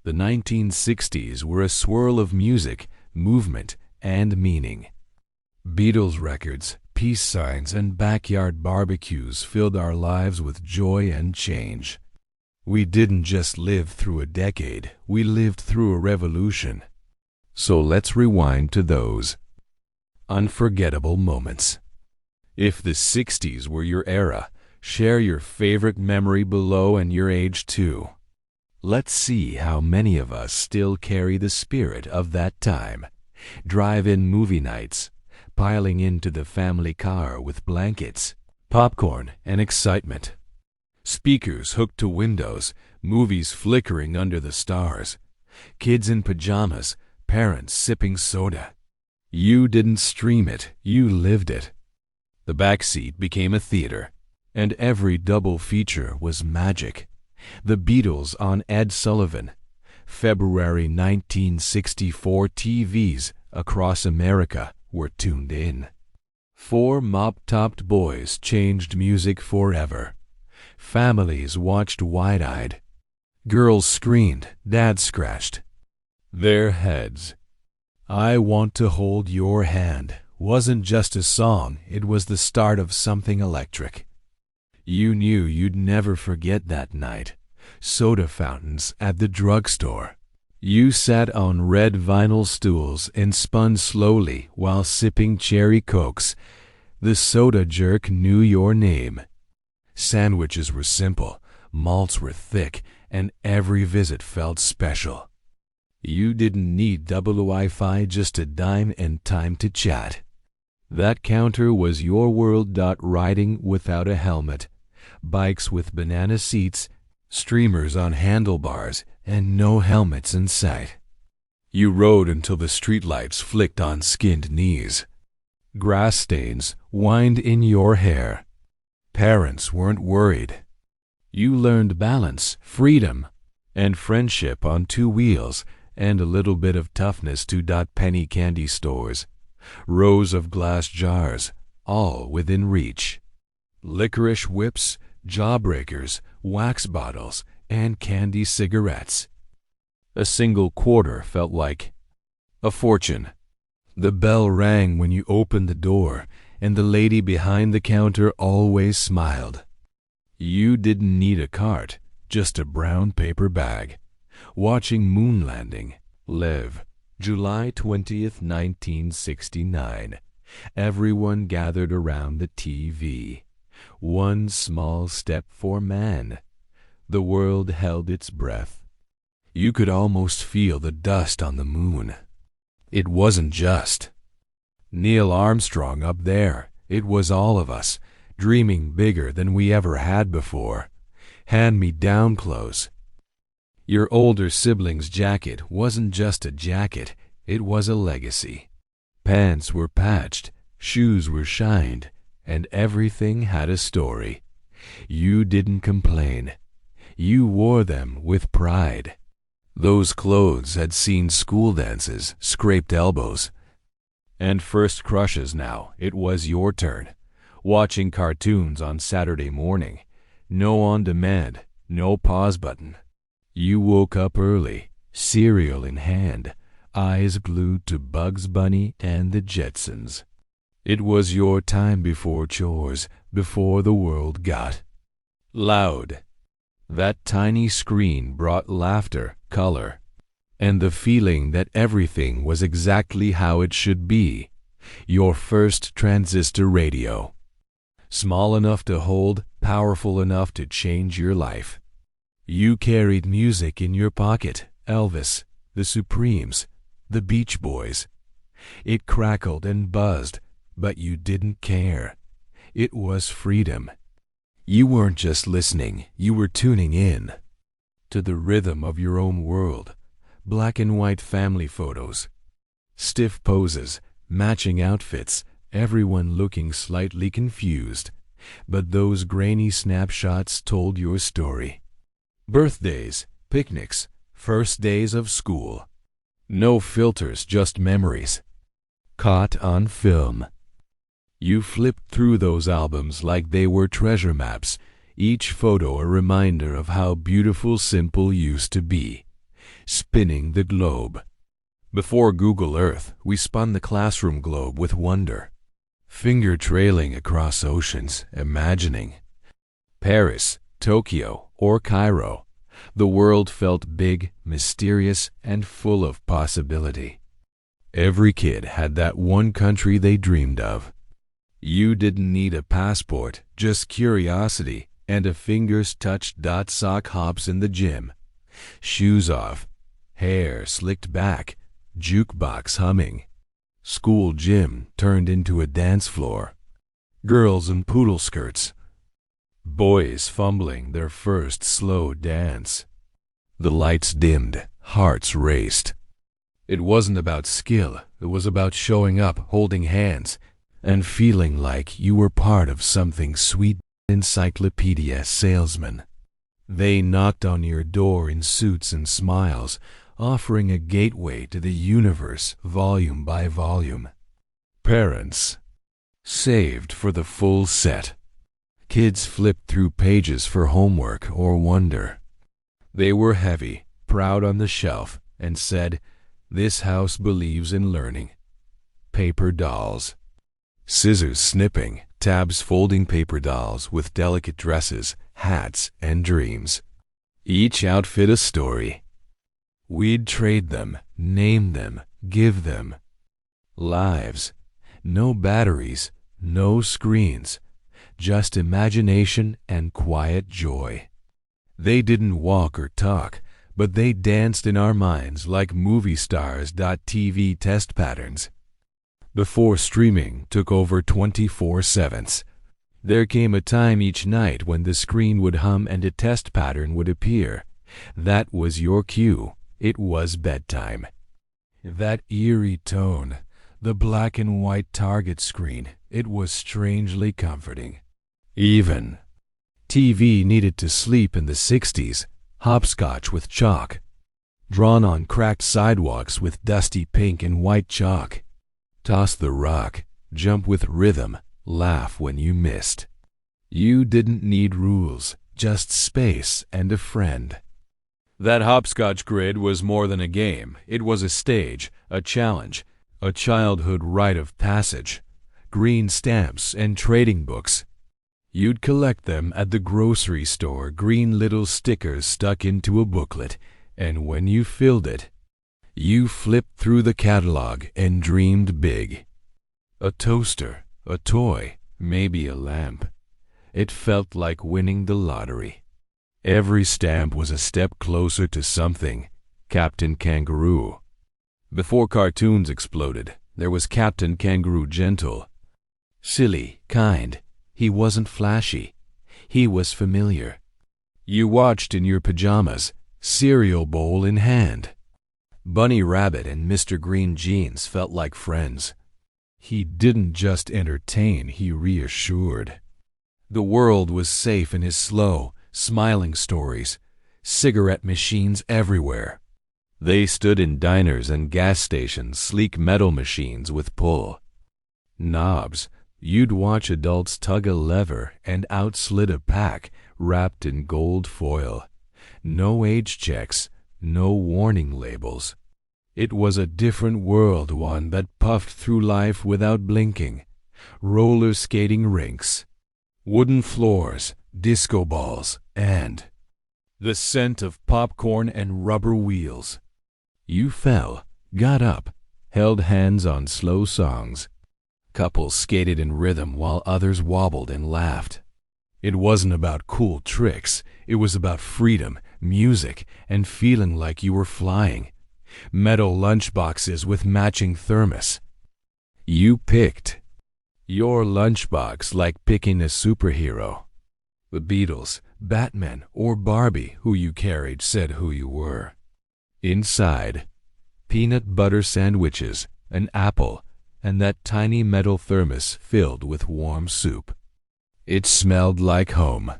The 1960s were a swirl of music, movement, and meaning. Beatles records, peace signs, and backyard barbecues filled our lives with joy and change. We didn't just live through a decade, we lived through a revolution. So let's rewind to those unforgettable moments. If the 60s were your era, share your favorite memory below and your age too. Let's see how many of us still carry the spirit of that time. Drive-in movie nights, piling into the family car with blankets, popcorn, and excitement. Speakers hooked to windows, movies flickering under the stars. Kids in pajamas, parents sipping soda. You didn't stream it, you lived it. The backseat became a theater, and every double feature was magic. The Beatles on Ed Sullivan. February 1964 TVs across America were tuned in. 4 mop-topped boys changed music forever. Families watched wide-eyed. Girls screamed, dads scratched their heads. I Want to Hold Your Hand wasn't just a song, it was the start of something electric. You knew you'd never forget that night. Soda fountains at the drugstore. You sat on red vinyl stools and spun slowly while sipping cherry cokes. The soda jerk knew your name. Sandwiches were simple, malts were thick, and every visit felt special. You didn't need double Wi-Fi, just a dime and time to chat. That counter was your world. Riding without a helmet, bikes with banana seats, streamers on handlebars, and no helmets in sight. You rode until the streetlights flicked on skinned knees. Grass stains whined in your hair. Parents weren't worried. You learned balance, freedom, and friendship on 2 wheels, and a little bit of toughness too. Penny candy stores, rows of glass jars, all within reach. Licorice whips, jawbreakers, wax bottles, and candy cigarettes. A single quarter felt like a fortune. The bell rang when you opened the door, and the lady behind the counter always smiled. You didn't need a cart, just a brown paper bag. Watching Moon Landing, Live, July 20th, 1969. Everyone gathered around the TV. One small step for man. The world held its breath. You could almost feel the dust on the moon. It wasn't just Neil Armstrong up there. It was all of us, dreaming bigger than we ever had before. Hand-me-down clothes. Your older sibling's jacket wasn't just a jacket, it was a legacy. Pants were patched, shoes were shined, and everything had a story. You didn't complain. You wore them with pride. Those clothes had seen school dances, scraped elbows, and first crushes. Now it was your turn. Watching cartoons on Saturday morning. No on-demand, no pause button. You woke up early, cereal in hand, eyes glued to Bugs Bunny and the Jetsons. It was your time before chores, before the world got loud. That tiny screen brought laughter, color, and the feeling that everything was exactly how it should be. Your first transistor radio. Small enough to hold, powerful enough to change your life. You carried music in your pocket, Elvis, the Supremes, the Beach Boys. It crackled and buzzed, but you didn't care. It was freedom. You weren't just listening, you were tuning in to the rhythm of your own world. Black and white family photos, stiff poses, matching outfits, everyone looking slightly confused. But those grainy snapshots told your story. Birthdays, picnics, first days of school. No filters, just memories. Caught on film. You flipped through those albums like they were treasure maps, each photo a reminder of how beautiful simple used to be. spinning the globe. Before Google Earth, we spun the classroom globe with wonder, finger trailing across oceans, imagining. Paris, Tokyo, or Cairo, the world felt big, mysterious, and full of possibility. Every kid had that one country they dreamed of. You didn't need a passport, just curiosity and a fingers-touched sock hops in the gym. Shoes off, hair slicked back, jukebox humming. School gym turned into a dance floor. Girls in poodle skirts. Boys fumbling their first slow dance. The lights dimmed, hearts raced. It wasn't about skill, it was about showing up, holding hands, and feeling like you were part of something sweet. Encyclopedia salesmen. They knocked on your door in suits and smiles, offering a gateway to the universe, volume by volume. Parents saved for the full set. Kids flipped through pages for homework or wonder. They were heavy, proud on the shelf, and said, "This house believes in learning." Paper dolls. Scissors snipping, tabs folding paper dolls with delicate dresses, hats, and dreams. Each outfit a story. We'd trade them, name them, give them. Lives. No batteries, no screens, just imagination and quiet joy. They didn't walk or talk, but they danced in our minds like movie stars. TV test patterns. Before streaming took over 24/7. There came a time each night when the screen would hum and a test pattern would appear. That was your cue. It was bedtime. That eerie tone, the black and white target screen, it was strangely comforting. Even TV needed to sleep in the 60s, hopscotch with chalk. Drawn on cracked sidewalks with dusty pink and white chalk. Toss the rock, jump with rhythm, laugh when you missed. You didn't need rules, just space and a friend. That hopscotch grid was more than a game. It was a stage, a challenge, a childhood rite of passage. Green stamps and trading books. You'd collect them at the grocery store, green little stickers stuck into a booklet, and when you filled it, you flipped through the catalog and dreamed big. A toaster, a toy, maybe a lamp. It felt like winning the lottery. Every stamp was a step closer to something. Captain Kangaroo. Before cartoons exploded, there was Captain Kangaroo Gentle. Silly, kind. He wasn't flashy. He was familiar. You watched in your pajamas, cereal bowl in hand. Bunny Rabbit and Mr. Green Jeans felt like friends. He didn't just entertain, he reassured. The world was safe in his slow, smiling stories. Cigarette machines everywhere. They stood in diners and gas stations, sleek metal machines with pull. Knobs. You'd watch adults tug a lever and out slid a pack wrapped in gold foil. No age checks, no warning labels. It was a different world, one that puffed through life without blinking. Roller skating rinks, wooden floors, disco balls, and the scent of popcorn and rubber wheels. You fell, got up, held hands on slow songs. Couples skated in rhythm while others wobbled and laughed. It wasn't about cool tricks. It was about freedom, music, and feeling like you were flying. Metal lunchboxes with matching thermos. You picked your lunchbox like picking a superhero. The Beatles, Batman, or Barbie, who you carried, said who you were. Inside, peanut butter sandwiches, an apple, and that tiny metal thermos filled with warm soup. It smelled like home,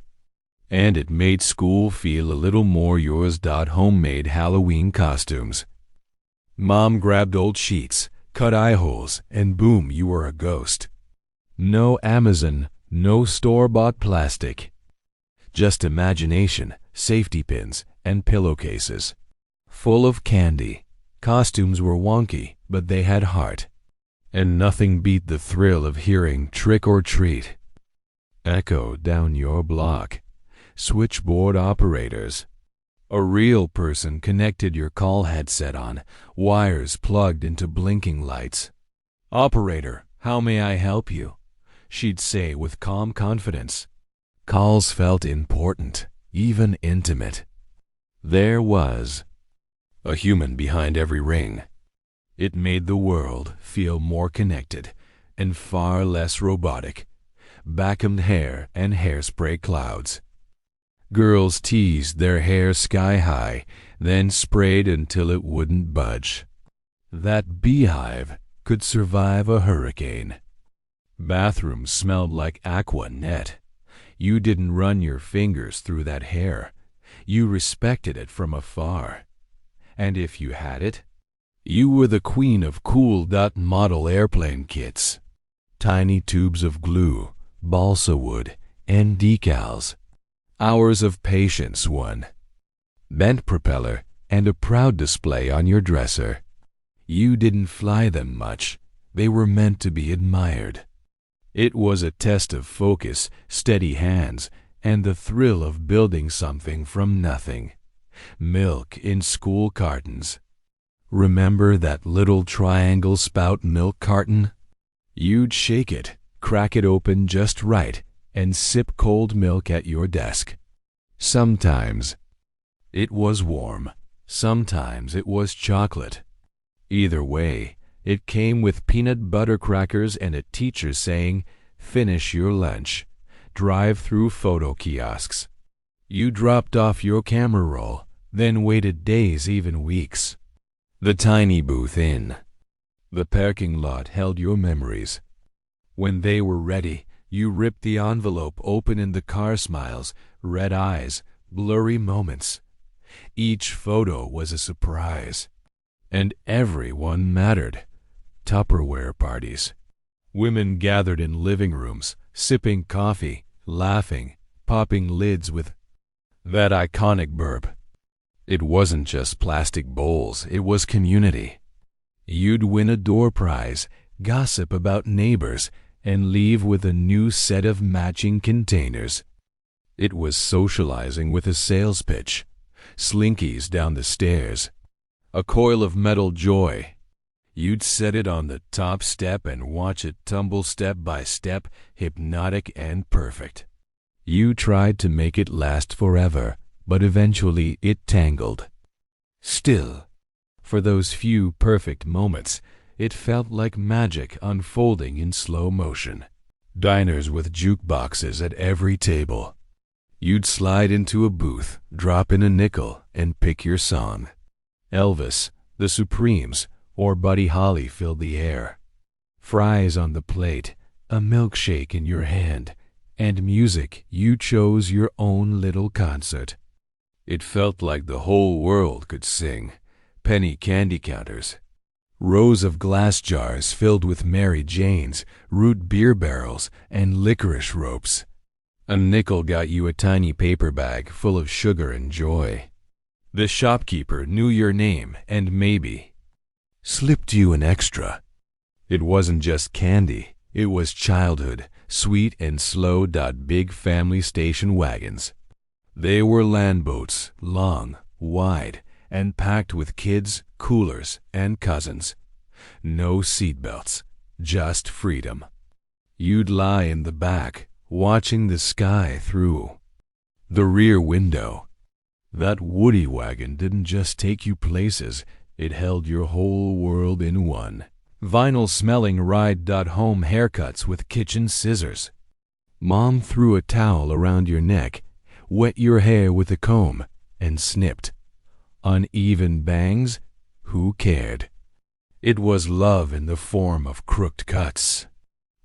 and it made school feel a little more yours. Homemade Halloween costumes. Mom grabbed old sheets, cut eye holes, and boom, you were a ghost. No Amazon, no store-bought plastic. Just imagination, safety pins, and pillowcases. full of candy. Costumes were wonky, but they had heart. And nothing beat the thrill of hearing "Trick or Treat" echo down your block. Switchboard operators. A real person connected your call headset on, wires plugged into blinking lights. "Operator, how may I help you?" she'd say with calm confidence. Calls felt important, even intimate. There was a human behind every ring. It made the world feel more connected and far less robotic. Vacuumed hair and hairspray clouds. Girls teased their hair sky high, then sprayed until it wouldn't budge. That beehive could survive a hurricane. Bathrooms smelled like Aqua Net. You didn't run your fingers through that hair. You respected it from afar. And if you had it, you were the queen of cool model airplane kits. Tiny tubes of glue, balsa wood, and decals. Hours of patience won. Bent propeller and a proud display on your dresser. You didn't fly them much. They were meant to be admired. It was a test of focus, steady hands, and the thrill of building something from nothing. Milk in school cartons. Remember that little triangle spout milk carton? You'd shake it, crack it open just right, and sip cold milk at your desk. Sometimes it was warm. Sometimes it was chocolate. Either way, it came with peanut butter crackers and a teacher saying, "Finish your lunch." Drive-through photo kiosks. You dropped off your camera roll, then waited days, even weeks. The tiny booth in the parking lot held your memories. When they were ready, you ripped the envelope open in the car. Smiles, red eyes, blurry moments. Each photo was a surprise. And everyone mattered. Tupperware parties. Women gathered in living rooms, sipping coffee, laughing, popping lids with that iconic burp. It wasn't just plastic bowls, it was community. You'd win a door prize, gossip about neighbors, and leave with a new set of matching containers. It was socializing with a sales pitch. Slinkies down the stairs. A coil of metal joy. You'd set it on the top step and watch it tumble step by step, hypnotic and perfect. You tried to make it last forever, but eventually it tangled. Still, for those few perfect moments, it felt like magic unfolding in slow motion. Diners with jukeboxes at every table. You'd slide into a booth, drop in a nickel, and pick your song. Elvis, the Supremes, or Buddy Holly filled the air. Fries on the plate, a milkshake in your hand, and music you chose your own little concert. It felt like the whole world could sing. Penny candy counters. Rows of glass jars filled with Mary Janes, root beer barrels, and licorice ropes. A nickel got you a tiny paper bag full of sugar and joy. The shopkeeper knew your name and maybe slipped you an extra. It wasn't just candy, it was childhood, sweet and slow. Big family station wagons. They were land boats, long, wide, and packed with kids, coolers, and cousins. No seatbelts, just freedom. You'd lie in the back, watching the sky through the rear window. That Woody wagon didn't just take you places, it held your whole world in one. Vinyl-smelling ride-home haircuts with kitchen scissors. Mom threw a towel around your neck, wet your hair with a comb, and snipped. Uneven bangs? Who cared? It was love in the form of crooked cuts.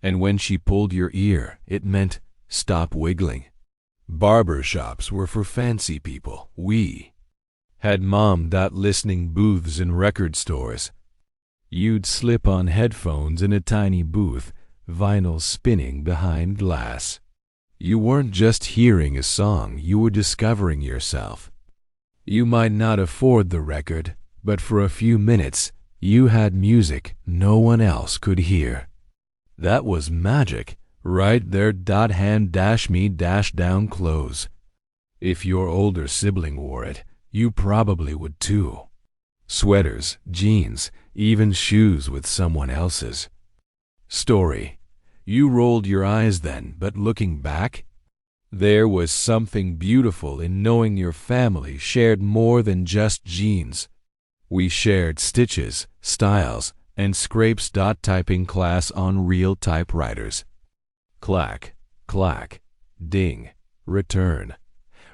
And when she pulled your ear, it meant stop wiggling. Barber shops were for fancy people. We had listening booths in record stores. You'd slip on headphones in a tiny booth, vinyl spinning behind glass. You weren't just hearing a song, you were discovering yourself. You might not afford the record, but for a few minutes, you had music no one else could hear. That was magic, right there. Hand dash me dash down clothes. If your older sibling wore it, you probably would too. Sweaters, jeans, even shoes with someone else's. Story. You rolled your eyes then, but looking back, there was something beautiful in knowing your family shared more than just jeans. We shared stitches, styles, and scrapes. Typing class on real typewriters. Clack, clack, ding, return.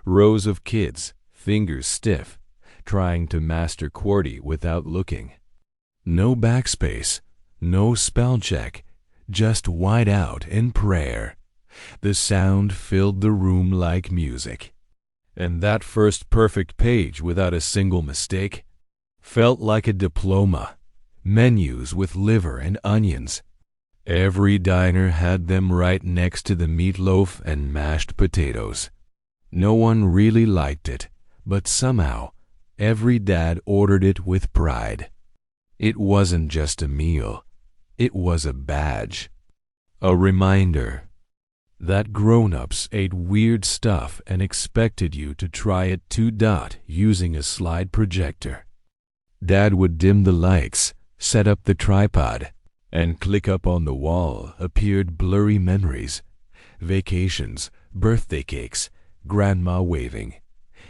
Rows of kids, fingers stiff, trying to master QWERTY without looking. No backspace, no spell check, just white out in prayer. The sound filled the room like music. And that first perfect page without a single mistake felt like a diploma. Menus with liver and onions. Every diner had them right next to the meatloaf and mashed potatoes. No one really liked it, but somehow every dad ordered it with pride. It wasn't just a meal. It was a badge. A reminder that grown-ups ate weird stuff and expected you to try it too. Using a slide projector. Dad would dim the lights, set up the tripod, and click up on the wall appeared blurry memories. Vacations, birthday cakes, grandma waving.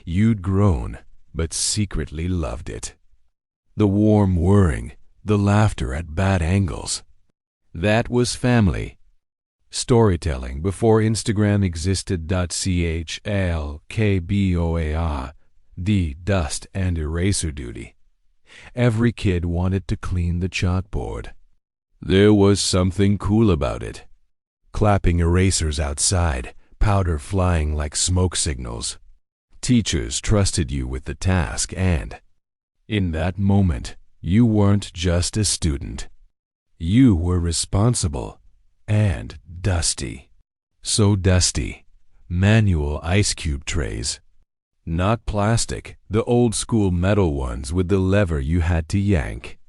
You'd grown, but secretly loved it. The warm whirring, the laughter at bad angles. That was family. Storytelling before Instagram existed. CHLKBOAR, dust and eraser duty. Every kid wanted to clean the chalkboard. There was something cool about it. Clapping erasers outside, powder flying like smoke signals. Teachers trusted you with the task, and in that moment, you weren't just a student. You were responsible and dusty. So dusty. Manual ice cube trays. Not plastic, the old school metal ones with the lever you had to yank.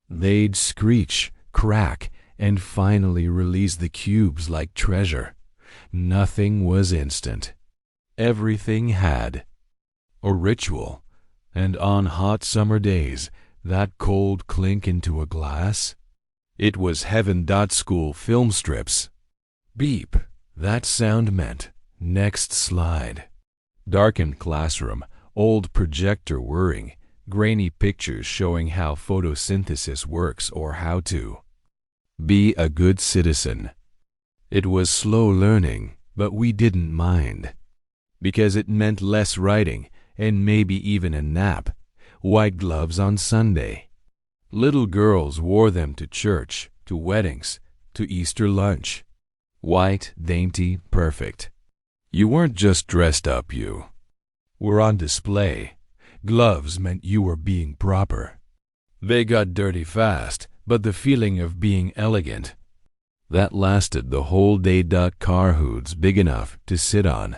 They'd screech, crack, and finally release the cubes like treasure. Nothing was instant. Everything had a ritual. And on hot summer days, that cold clink into a glass, it was heaven. School film strips. Beep. That sound meant next slide. Darkened classroom, old projector whirring, grainy pictures showing how photosynthesis works or how to be a good citizen. It was slow learning, but we didn't mind. Because it meant less writing and maybe even a nap. White gloves on Sunday. Little girls wore them to church, to weddings, to Easter lunch. White, dainty, perfect. You weren't just dressed up, you were on display. Gloves meant you were being proper. They got dirty fast, but the feeling of being elegant, that lasted the whole day. Car hoods big enough to sit on.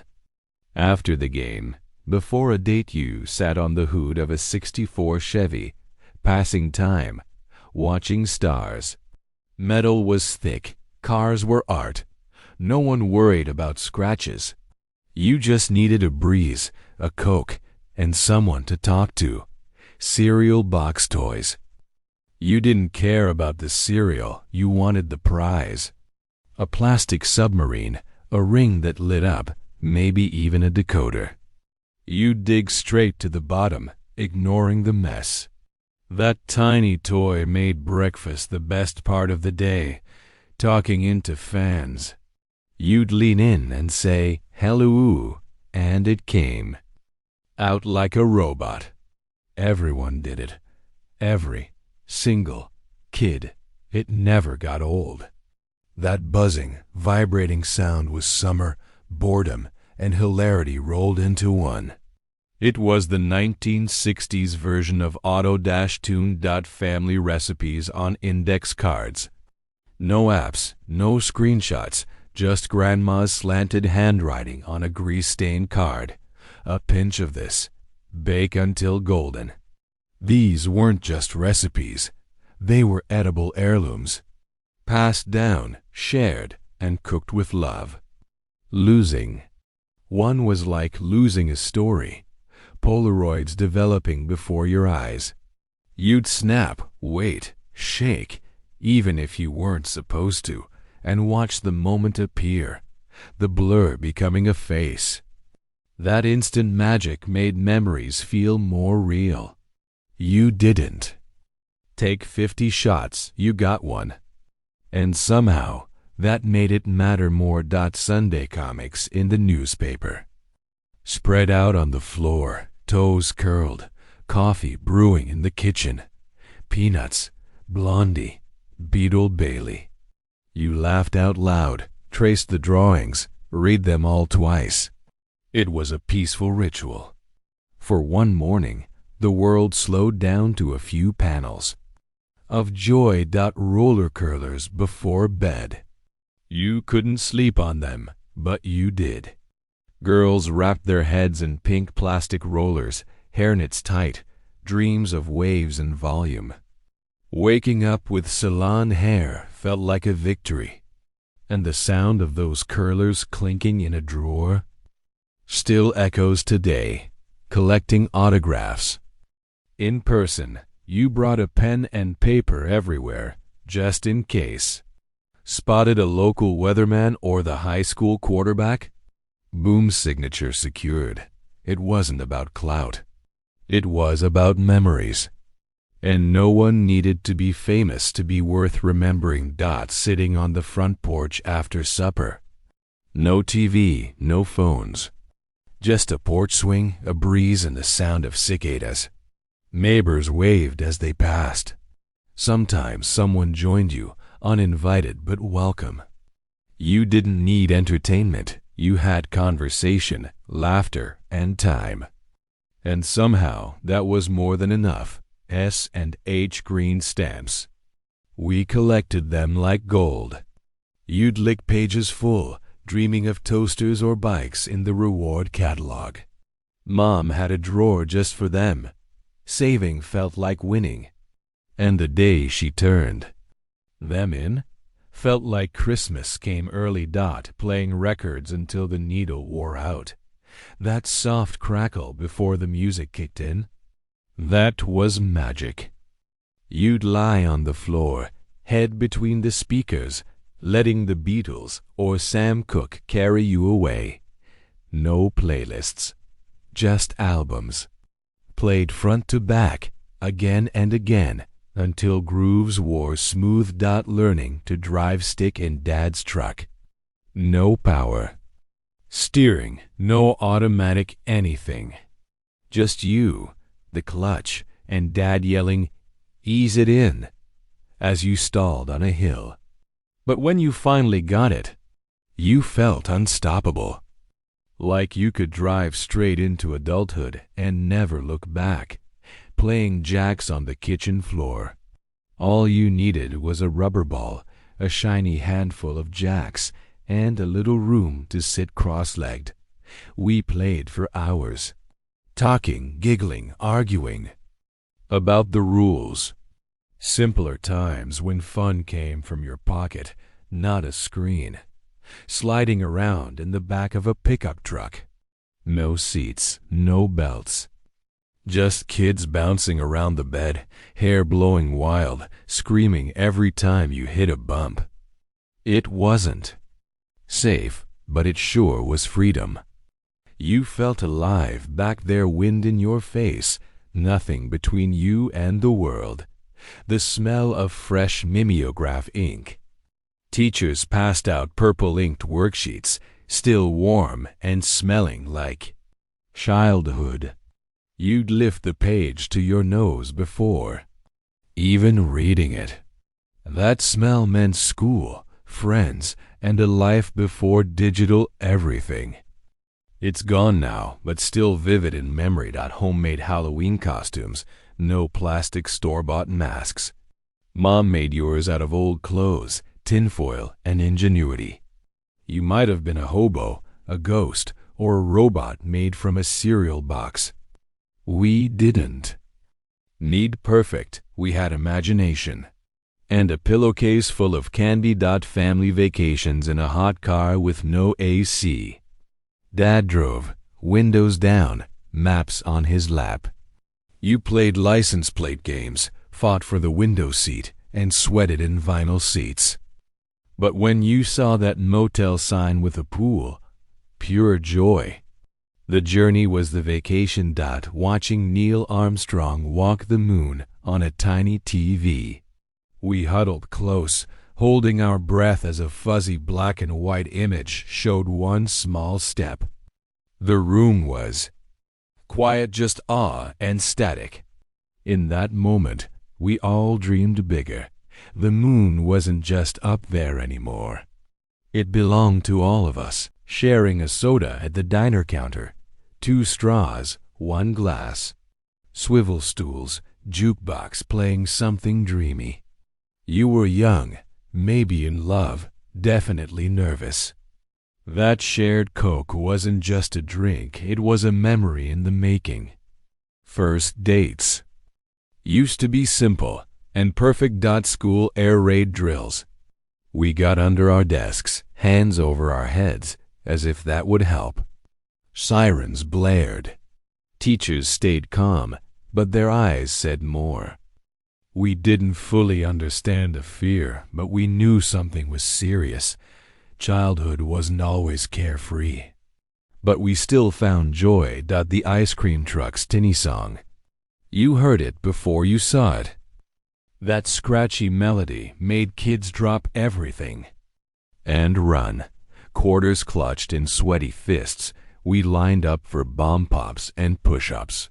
After the game, before a date, you sat on the hood of a '64 Chevy, passing time, watching stars. Metal was thick, cars were art. No one worried about scratches. You just needed a breeze, a Coke, and someone to talk to. Cereal box toys. You didn't care about the cereal, you wanted the prize. A plastic submarine, a ring that lit up, maybe even a decoder. You'd dig straight to the bottom, ignoring the mess. That tiny toy made breakfast the best part of the day, talking into fans. You'd lean in and say, "Hello," and it came. Out like a robot. Everyone did it. Every single kid. It never got old. That buzzing, vibrating sound was summer, boredom, and hilarity rolled into one. It was the 1960s version of auto-tune. Family recipes on index cards. No apps, no screenshots, just grandma's slanted handwriting on a grease-stained card. A pinch of this, bake until golden. These weren't just recipes. They were edible heirlooms, passed down, shared, and cooked with love. Losing. One was like losing a story, Polaroids developing before your eyes. You'd snap, wait, shake, even if you weren't supposed to, and watch the moment appear, the blur becoming a face. That instant magic made memories feel more real. You didn't take 50 shots, you got one. And somehow, that made it matter more. Sunday comics in the newspaper. Spread out on the floor, toes curled, coffee brewing in the kitchen. Peanuts, Blondie, Beetle Bailey. You laughed out loud, traced the drawings, read them all twice. It was a peaceful ritual. For one morning, the world slowed down to a few panels of joy. Roller curlers before bed. You couldn't sleep on them, but you did. Girls wrapped their heads in pink plastic rollers, hairnets tight, dreams of waves and volume. Waking up with salon hair felt like a victory, and the sound of those curlers clinking in a drawer still echoes today, collecting autographs. In person, you brought a pen and paper everywhere, just in case. Spotted a local weatherman or the high school quarterback? Boom, signature secured. It wasn't about clout. It was about memories. And no one needed to be famous to be worth remembering. Sitting on the front porch after supper. No TV, no phones. Just a porch swing, a breeze, and the sound of cicadas. Neighbors waved as they passed. Sometimes someone joined you, uninvited but welcome. You didn't need entertainment. You had conversation, laughter, and time. And somehow that was more than enough. S&H green stamps. We collected them like gold. You'd lick pages full, dreaming of toasters or bikes in the reward catalog. Mom had a drawer just for them. Saving felt like winning. And the day she turned them in felt like Christmas came early. Playing records until the needle wore out. That soft crackle before the music kicked in. That was magic. You'd lie on the floor, head between the speakers, letting the Beatles or Sam Cooke carry you away. No playlists, just albums. Played front to back, again and again, until grooves wore smooth. Learning to drive stick in Dad's truck. No power steering, no automatic anything. Just you, the clutch, and Dad yelling, "Ease it in," as you stalled on a hill. But when you finally got it, you felt unstoppable. Like you could drive straight into adulthood and never look back, playing jacks on the kitchen floor. All you needed was a rubber ball, a shiny handful of jacks, and a little room to sit cross-legged. We played for hours, talking, giggling, arguing about the rules. Simpler times when fun came from your pocket, not a screen. Sliding around in the back of a pickup truck. No seats, no belts. Just kids bouncing around the bed, hair blowing wild, screaming every time you hit a bump. It wasn't safe, but it sure was freedom. You felt alive back there, wind in your face, nothing between you and the world. The smell of fresh mimeograph ink. Teachers passed out purple-inked worksheets, still warm and smelling like childhood. You'd lift the page to your nose before even reading it. That smell meant school, friends, and a life before digital everything. It's gone now, but still vivid in memory. Homemade Halloween costumes, no plastic store-bought masks. Mom made yours out of old clothes, tinfoil, and ingenuity. You might have been a hobo, a ghost, or a robot made from a cereal box. We didn't need perfect, we had imagination. And a pillowcase full of candy. Family vacations in a hot car with no AC. Dad drove, windows down, maps on his lap. You played license plate games, fought for the window seat, and sweated in vinyl seats. But when you saw that motel sign with a pool, pure joy. The journey was the vacation. Watching Neil Armstrong walk the moon on a tiny TV. We huddled close, holding our breath as a fuzzy black and white image showed one small step. The room was quiet, just awe and static. In that moment, we all dreamed bigger. The moon wasn't just up there anymore. It belonged to all of us, sharing a soda at the diner counter. 2 straws, 1 glass. Swivel stools, jukebox playing something dreamy. You were young, maybe in love, definitely nervous. That shared Coke wasn't just a drink, it was a memory in the making. First dates used to be simple and perfect. School air raid drills. We got under our desks, hands over our heads, as if that would help. Sirens blared. Teachers stayed calm, but their eyes said more. We didn't fully understand the fear, but we knew something was serious. Childhood wasn't always carefree. But we still found joy. The ice cream truck's tinny song. You heard it before you saw it. That scratchy melody made kids drop everything and run. Quarters clutched in sweaty fists, we lined up for bomb pops and push-ups.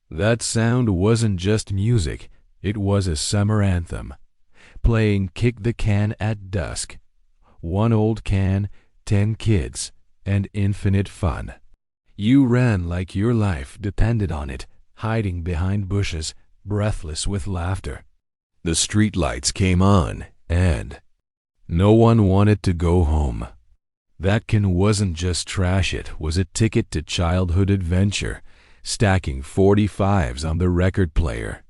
That sound wasn't just music, it was a summer anthem. Playing kick the can at dusk. 1 old can, 10 kids, and infinite fun. You ran like your life depended on it, hiding behind bushes, breathless with laughter. The streetlights came on, and no one wanted to go home. That can wasn't just trash, it was a ticket to childhood adventure, stacking 45s on the record player.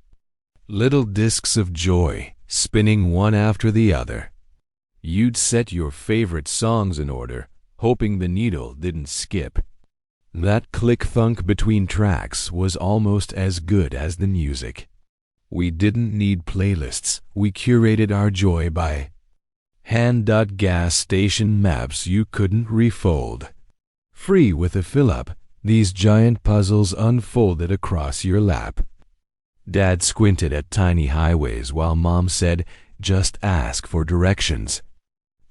Little discs of joy, spinning one after the other. You'd set your favorite songs in order, hoping the needle didn't skip. That click-thunk between tracks was almost as good as the music. We didn't need playlists, we curated our joy by hand. Gas station maps you couldn't refold. Free with a fill-up, these giant puzzles unfolded across your lap. Dad squinted at tiny highways while Mom said, just ask for directions.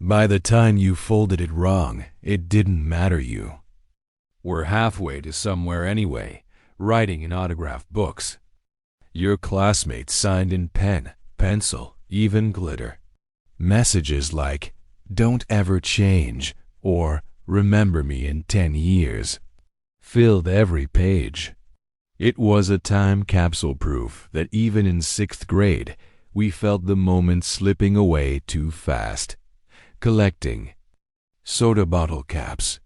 By the time you folded it wrong, it didn't matter you. We're halfway to somewhere anyway, writing in autograph books. Your classmates signed in pen, pencil, even glitter. Messages like, don't ever change, or remember me in 10 years, filled every page. It was a time capsule, proof that even in 6th grade, we felt the moments slipping away too fast. Collecting soda bottle caps.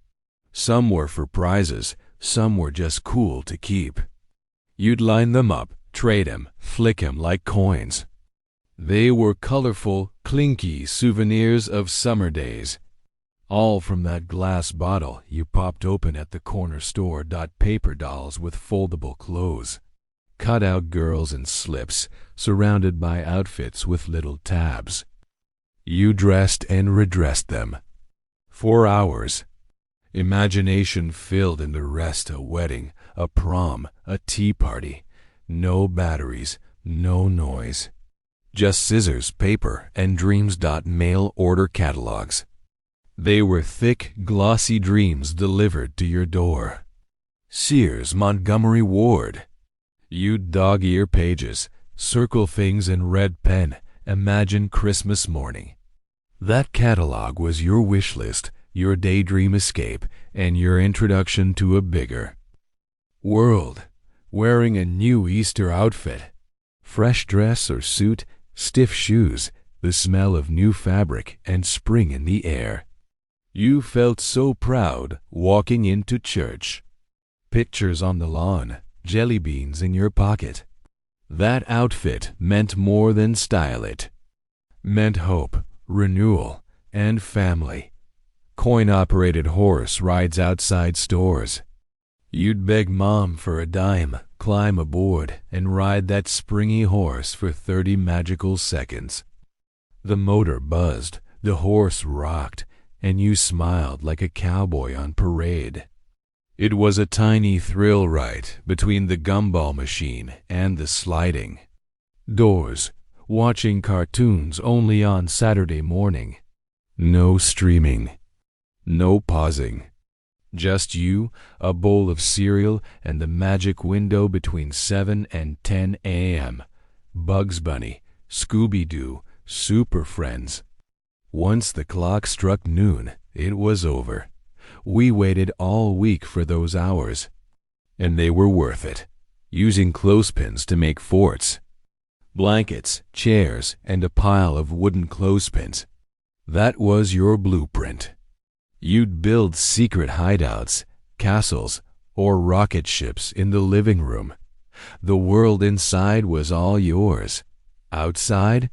Some were for prizes, some were just cool to keep. You'd line them up, trade 'em, flick 'em like coins. They were colorful, clinky souvenirs of summer days. All from that glass bottle you popped open at the corner store. Paper dolls with foldable clothes. Cut-out girls in slips, surrounded by outfits with little tabs. You dressed and redressed them. For hours. Imagination filled in the rest. A wedding, a prom, a tea party. No batteries, no noise. Just scissors, paper, and dreams. Mail order catalogs. They were thick, glossy dreams delivered to your door. Sears, Montgomery Ward. You'd dog-ear pages, circle things in red pen, imagine Christmas morning. That catalog was your wish list, your daydream escape, and your introduction to a bigger world. Wearing a new Easter outfit. Fresh dress or suit, stiff shoes, the smell of new fabric, and spring in the air. You felt so proud walking into church. Pictures on the lawn, jelly beans in your pocket. That outfit meant more than style. It meant hope, renewal, and family. Coin-operated horse rides outside stores. You'd beg Mom for a dime, climb aboard, and ride that springy horse for 30 magical seconds. The motor buzzed, the horse rocked, and you smiled like a cowboy on parade. It was a tiny thrill ride between the gumball machine and the sliding doors, watching cartoons only on Saturday morning. No streaming, no pausing. Just you, a bowl of cereal, and the magic window between 7 and 10 a.m. Bugs Bunny, Scooby-Doo, Super Friends. Once the clock struck noon, it was over. We waited all week for those hours, and they were worth it, using clothespins to make forts. Blankets, chairs, and a pile of wooden clothespins. That was your blueprint. You'd build secret hideouts, castles, or rocket ships in the living room. The world inside was all yours. Outside,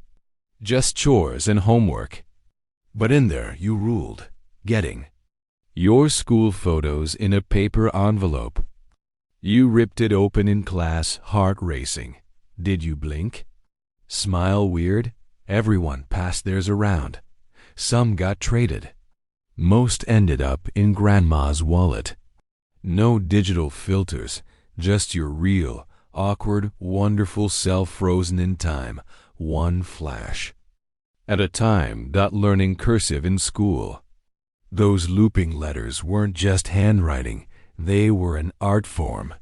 just chores and homework. But in there you ruled, getting your school photos in a paper envelope. You ripped it open in class, heart racing. Did you blink? Smile weird? Everyone passed theirs around. Some got traded. Most ended up in Grandma's wallet. No digital filters, just your real, awkward, wonderful self frozen in time, one flash. At a time, learning cursive in school. Those looping letters weren't just handwriting, they were an art form.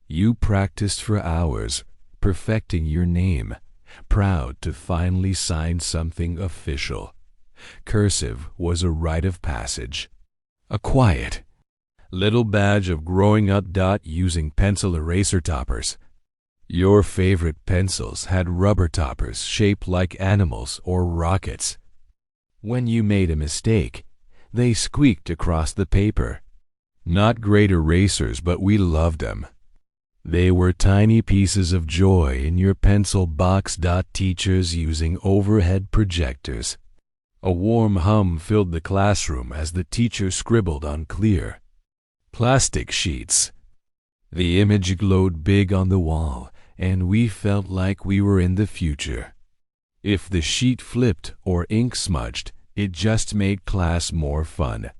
You practiced for hours, perfecting your name, proud to finally sign something official. Cursive was a rite of passage, a quiet little badge of growing up. Using pencil eraser toppers. Your favorite pencils had rubber toppers shaped like animals or rockets. When you made a mistake, they squeaked across the paper. Not great erasers, but we loved them. They were tiny pieces of joy in your pencil box. Teachers using overhead projectors. A warm hum filled the classroom as the teacher scribbled on clear plastic sheets. The image glowed big on the wall, and we felt like we were in the future. If the sheet flipped or ink smudged, it just made class more fun.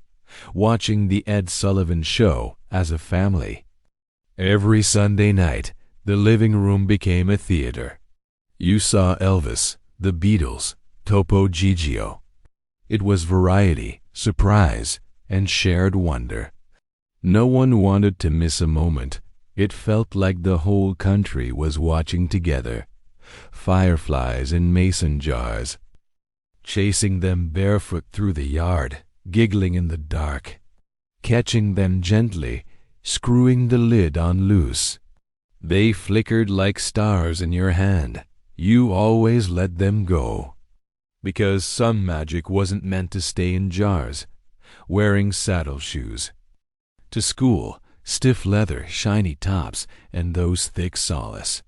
Watching the Ed Sullivan Show as a family. Every Sunday night, the living room became a theater. You saw Elvis, the Beatles, Topo Gigio. It was variety, surprise, and shared wonder. No one wanted to miss a moment. It felt like the whole country was watching together. Fireflies in mason jars. Chasing them barefoot through the yard, giggling in the dark. Catching them gently, screwing the lid on loose. They flickered like stars in your hand. You always let them go. Because some magic wasn't meant to stay in jars. Wearing saddle shoes. To school, stiff leather, shiny tops, and those thick soles.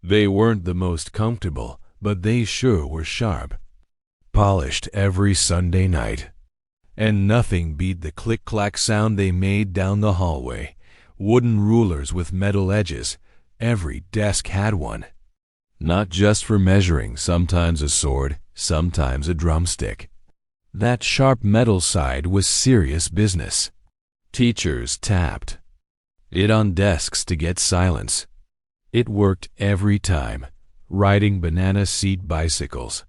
They weren't the most comfortable, but they sure were sharp. Polished every Sunday night. And nothing beat the click-clack sound they made down the hallway. Wooden rulers with metal edges. Every desk had one. Not just for measuring, sometimes a sword, sometimes a drumstick. That sharp metal side was serious business. Teachers tapped it on desks to get silence. It worked every time. Riding banana seat bicycles.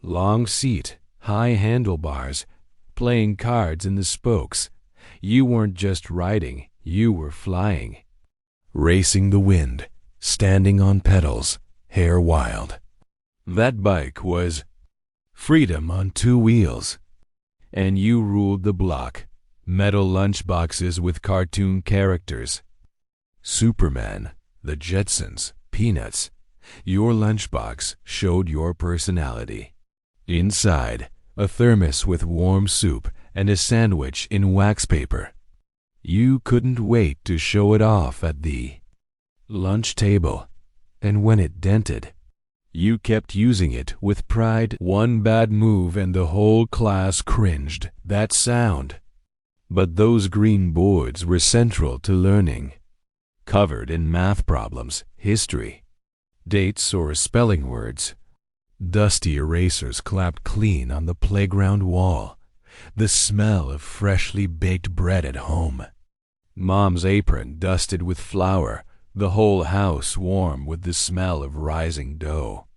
Long seat, high handlebars, playing cards in the spokes. You weren't just riding, you were flying. Racing the wind, standing on pedals, hair wild. That bike was freedom on two wheels. And you ruled the block. Metal lunchboxes with cartoon characters. Superman, the Jetsons, Peanuts. Your lunchbox showed your personality. Inside, a thermos with warm soup and a sandwich in wax paper. You couldn't wait to show it off at the lunch table, and when it dented, you kept using it with pride. One bad move and the whole class cringed. That sound. But those green boards were central to learning, covered in math problems, history, dates, or spelling words. Dusty erasers clapped clean on the playground wall, the smell of freshly baked bread at home. Mom's apron dusted with flour, the whole house warm with the smell of rising dough.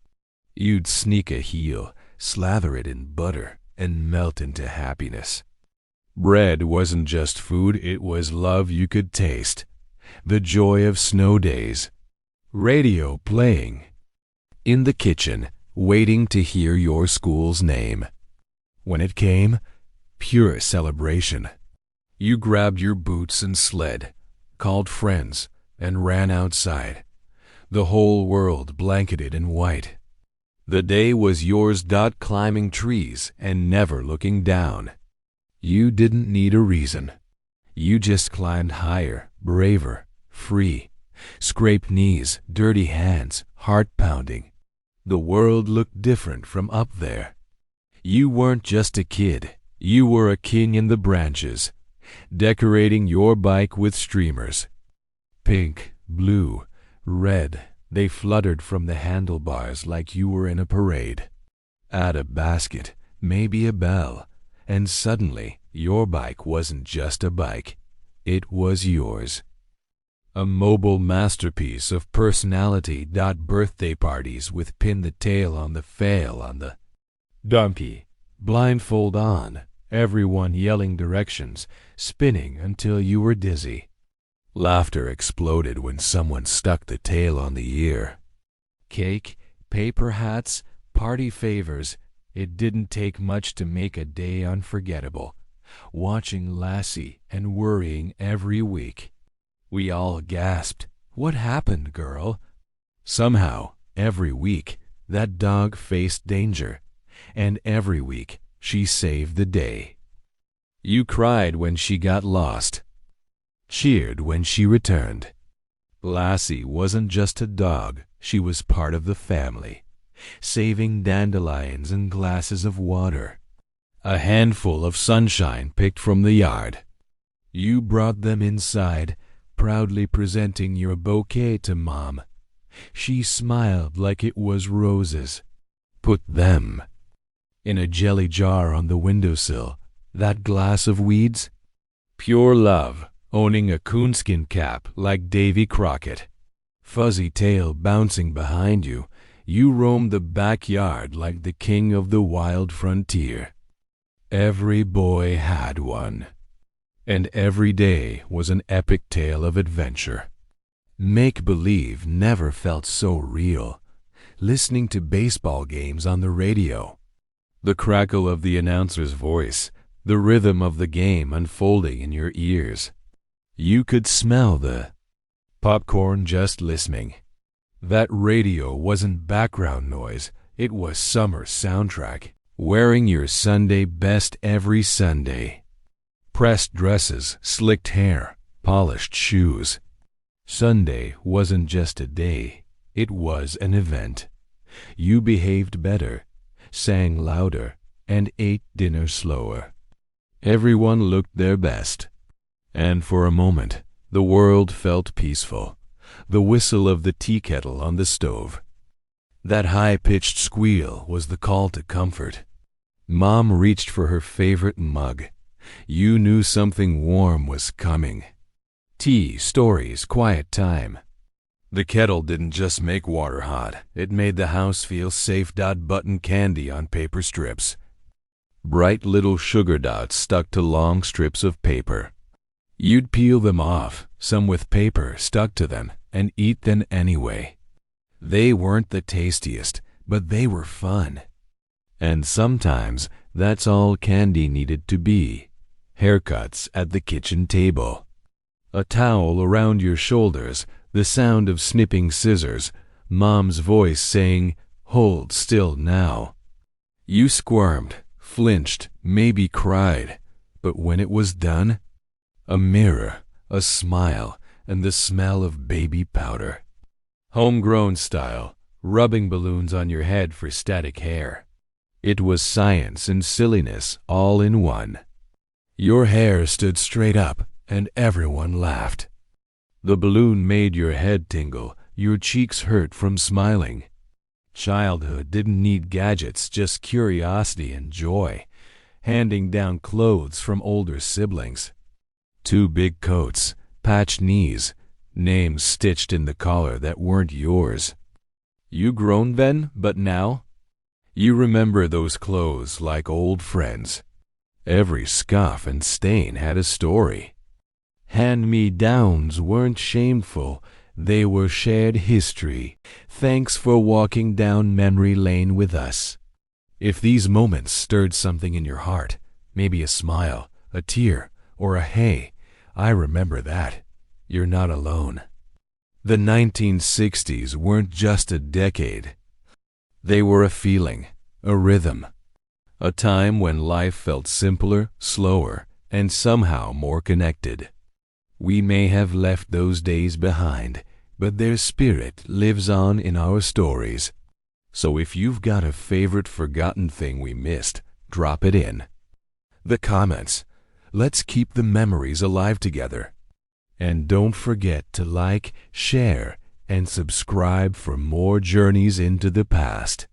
You'd sneak a heel, slather it in butter, and melt into happiness. Bread wasn't just food, it was love you could taste. The joy of snow days. Radio playing. In the kitchen, waiting to hear your school's name. When it came, pure celebration. You grabbed your boots and sled, called friends, and ran outside, the whole world blanketed in white. The day was yours. Climbing trees and never looking down. You didn't need a reason. You just climbed higher, braver, free. Scraped knees, dirty hands, heart pounding. The world looked different from up there. You weren't just a kid. You were a king in the branches, decorating your bike with streamers. Pink, blue, red, they fluttered from the handlebars like you were in a parade. Add a basket, maybe a bell, and suddenly your bike wasn't just a bike. It was yours. A mobile masterpiece of personality. Birthday parties with pin the tail on the fail on the donkey, blindfold on, everyone yelling directions, spinning until you were dizzy. Laughter exploded when someone stuck the tail on the ear. Cake, paper hats, party favors. It didn't take much to make a day unforgettable. Watching Lassie and worrying every week. We all gasped, "What happened, girl?" Somehow, every week, that dog faced danger, and every week she saved the day. You cried when she got lost, cheered when she returned. Lassie wasn't just a dog, she was part of the family, saving dandelions and glasses of water. A handful of sunshine picked from the yard. You brought them inside, proudly presenting your bouquet to Mom. She smiled like it was roses. Put them in a jelly jar on the windowsill. That glass of weeds? Pure love, owning a coonskin cap like Davy Crockett. Fuzzy tail bouncing behind you, you roamed the backyard like the king of the wild frontier. Every boy had one, and every day was an epic tale of adventure. Make-believe never felt so real. Listening to baseball games on the radio, the crackle of the announcer's voice, the rhythm of the game unfolding in your ears. You could smell the popcorn just listening. That radio wasn't background noise, it was summer soundtrack. Wearing your Sunday best every Sunday. Pressed dresses, slicked hair, polished shoes. Sunday wasn't just a day, it was an event. You behaved better, sang louder, and ate dinner slower. Everyone looked their best. And for a moment, the world felt peaceful. The whistle of the tea kettle on the stove. That high-pitched squeal was the call to comfort. Mom reached for her favorite mug. You knew something warm was coming. Tea, stories, quiet time. The kettle didn't just make water hot. It made the house feel safe. Button candy on paper strips. Bright little sugar dots stuck to long strips of paper. You'd peel them off, some with paper stuck to them, and eat them anyway. They weren't the tastiest, but they were fun. And sometimes that's all candy needed to be. Haircuts at the kitchen table. A towel around your shoulders, the sound of snipping scissors, Mom's voice saying, "Hold still now." You squirmed, flinched, maybe cried, but when it was done, a mirror, a smile, and the smell of baby powder. Homegrown style, rubbing balloons on your head for static hair. It was science and silliness all in one. Your hair stood straight up and everyone laughed. The balloon made your head tingle, your cheeks hurt from smiling. Childhood didn't need gadgets, just curiosity and joy, handing down clothes from older siblings. 2 big coats, patched knees, names stitched in the collar that weren't yours. You grown then, but now? You remember those clothes like old friends. Every scuff and stain had a story. Hand-me-downs weren't shameful, they were shared history. Thanks for walking down memory lane with us. If these moments stirred something in your heart, maybe a smile, a tear, or a hey, I remember that, you're not alone. The 1960s weren't just a decade. They were a feeling, a rhythm. A time when life felt simpler, slower, and somehow more connected. We may have left those days behind, but their spirit lives on in our stories. So if you've got a favorite forgotten thing we missed, drop it in the comments. Let's keep the memories alive together. And don't forget to like, share, and subscribe for more journeys into the past.